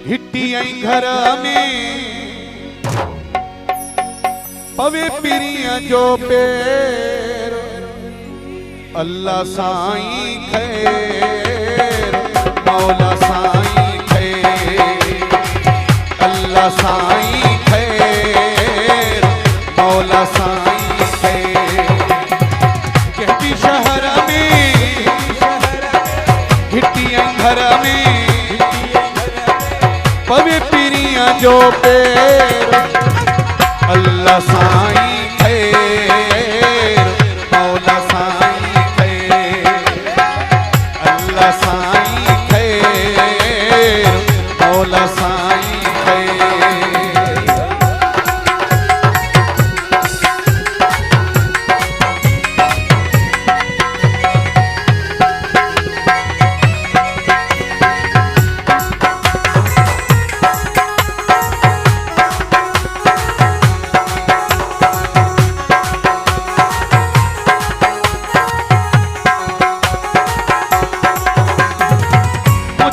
हिट्टी आई घर में पवे पिरिया जो पेर अल्लाह साईं खैर मौला साईं खैर अल्लाह साईं खैर मौला साईं खैर कहती शहर में हिट्टी घर में पवे पिरिया जो पेर अल्लाह साईं खैर मौला साईं खैर अल्लाह साईं खैर मौला साईं खैर।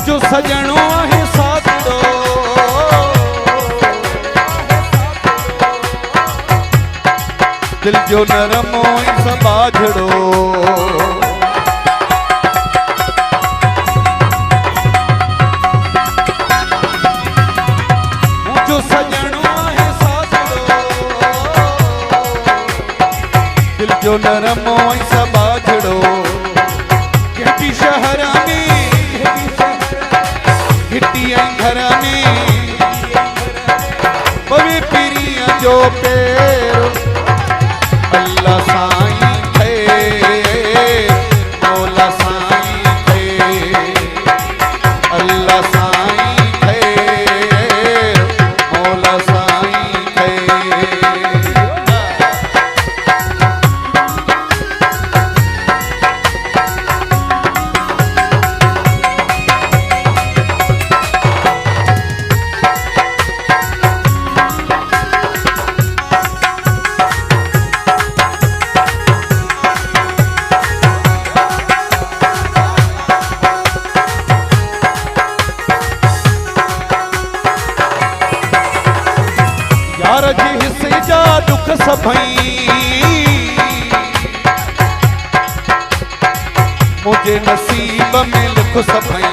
जो सजणो आहे साथड़ो दिल जो नरमो बाझड़ो जो सजणो आहे साथड़ो दिल जो नरमो बाझड़ो कहती शहर में हिट्टी घर में पवे पिरिया जो पेर अल्लाह साईं खैर मौला साईं खैर अल्लाह साईं खैर मौला साईं खैर। यार जी हिस्से जा दुख सभई मुझे नसीब में लिख सभई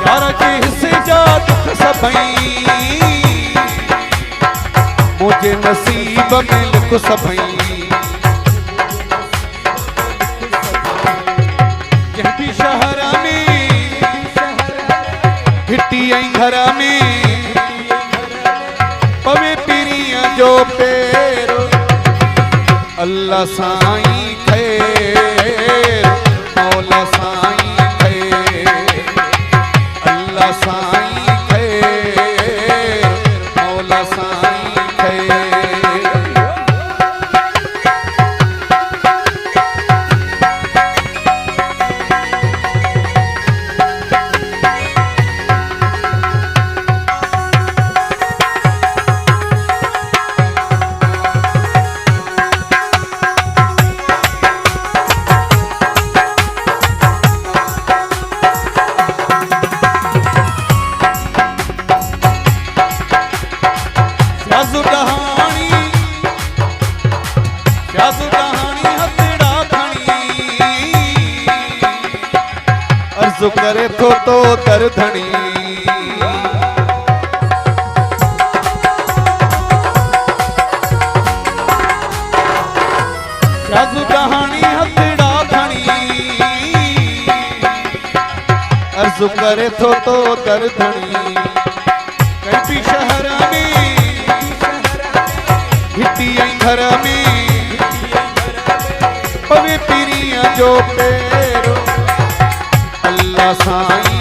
यार जी हिस्से जा दुख सभई मुझे नसीब में लिख सभई कहती शहर में हिट्टी घर में पवे पिरिया जो पेर अल्लाह साईं खैर मौला साईं खैर अल्लाह साईं खैर मौला साईं खैर। प्यासु कहानी हथड़ा खणी अर्ज़ु करे थो तो कर धणी प्यासु कहानी हथड़ा खणी अर्ज़ु करे थो तो कर धणी कहीं शहर में हिट्टी घर में पवे पिरिया जो पेर अल्लाह साईं